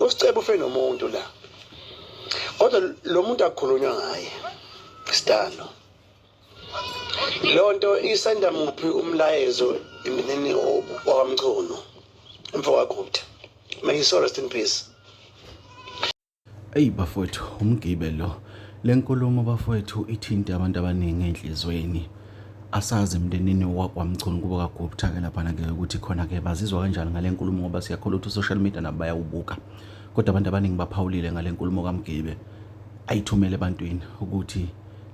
Usicebo ufene nomuntu la. Kodwa lo muntu akukhulunywa ngaye. Sidalo. Lonto isenda muphi umlayezo emneneni owamcuno. Mfowagutha. May his soul rest in peace. Ey bafowethu umgibelo lenkulumo bafowethu ithinta abantu abaningi enhlizweni. Asazi emndenini wakwamculo kuba kaGupta ke lapha ke ukuthi khona ke bazizwa kanjani ngalenkulumo ngoba siyakholwa ukuthi social media nabo bayawubuka. Kodwa abantu abaningi baphawulile ngalenkulumo kaMgibe ayithumele ebantwini ukuthi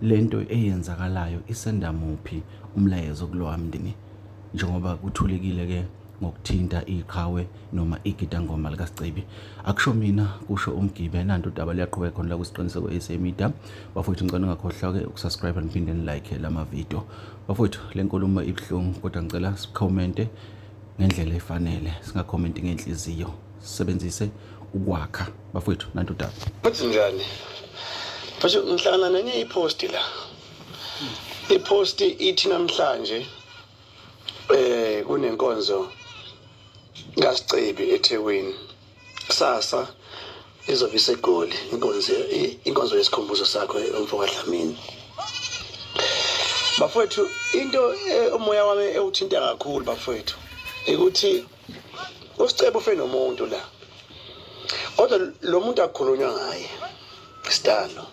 lento eyenzakalayo isenda muphi umlayezo kulowa mndeni njengoba kuthulekile ke ngokuthinta iqhawe noma igidangoma likaSicebi. Akusho mina kusho umgibe nanto udaba liyaqhubeka khona la kusiqiniseko SA Media. Bafowethu ngicela ungakhohlwa ke ukusubscribe niphinde nilike lama video. Bafowethu lenkulumo ibhlungu kodwa ngicela sicommente ngendlela efanele, singakhomenti ngenhliziyo, sisebenzise ukwakha. Bafowethu nanto udaba. Bathi njani? Basho ngihlangana nenye ipost la. Ipost ithi namhlanje kunenkonzo kaSicebi eThekwini. Sasa izobe iseGoli inkonzo yesikhumbuzo sakho eMfokadlamini. Bafowethu into umoya wami ewuthinta kakhulu bafowethu ukuthi uSicebi ufene nomuntu la. Kodwa lo muntu akukhulunywa ngaye. Sidalo.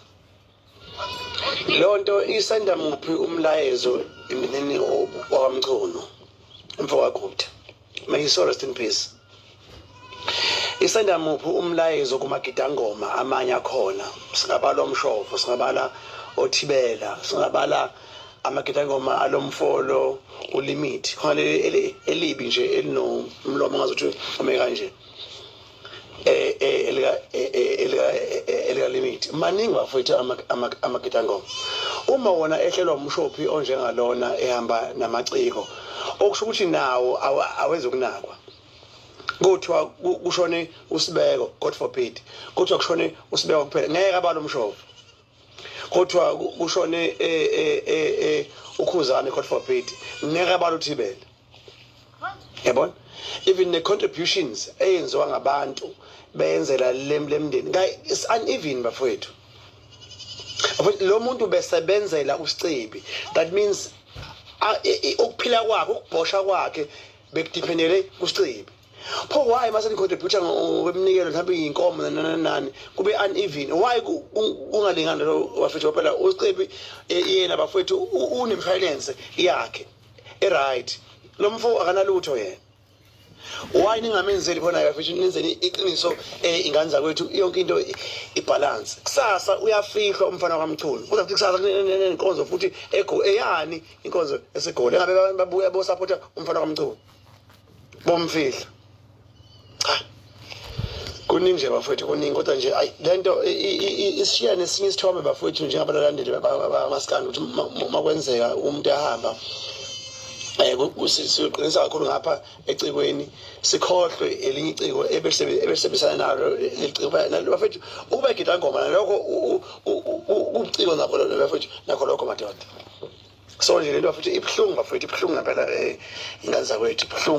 Lonto isenda muphi umlayezo emneneni owamcuno. Mfowagutha. May his soul rest in peace. Isenda muphi umlayezo kumagidangoma amanye akhona. Singabala omshofo, singabala othibela, singabala amagidangoma alomfolo ulimit. Khona elibi nje elinomlomo ngazuthi ome kanje. Elika limit. Maningi bafowethu amagidangoma. Uma wona ehlelwa umshophi onjengalona ehamba namaciko okusho ukuthi nawo awezokunakwa. Kuthiwa kushone uSibeko, God forbid. Kuthiwa kushone uSibeko kuphela ngeke abalo umshophi. Kuthiwa kushone uKhuzane, God forbid. Ngeke abalo uThibela. Yabona? Even the contributions eyenziwa ngabantu beyenzela lemndeni it's uneven bafowethu. Lo muntu besebenzela uSicebi, that means ukuphila kwakhe ukubhosha kwakhe bekudependele kuSicebi. Pho why mase contributor ngokweminikelo mhlawumbe inkomo nani kube uneven? Why kungalingani lo bafowethu phela uSicebi yena bafowethu unemshwalense yakhe right. Lo mfo akanalutho yena. Why ningamenzeli khona bafowethu nenzeni iqiniso ingane zakwethu yonke into ibalance. Kusasa uyafihlwa umfana kaMchunu. Kuza kuthi kusasa nenkonzo futhi eyani inkonzo eseGoli engabe babuya bo supporta umfana kaMchunu. Bomfihla. Kuningi nje bafowethu kuningi kodwa nje lento ishiya nesinye isithombe bafowethu njengabalandeli bamaskandi ukuthi makwenzeka umuntu ehamba siqinisa kakhulu ngapha ecikweni sikhohlwe elinye iciko ebesebenzisana nalo leciko bafethu ukuba igidangoma nalokho uciko nakho lo bafethu nakho lokho madoda. So nje lento bafethu ibhlungu bafethu ibhlungu ngempela ingane zakwethu ibhlungu.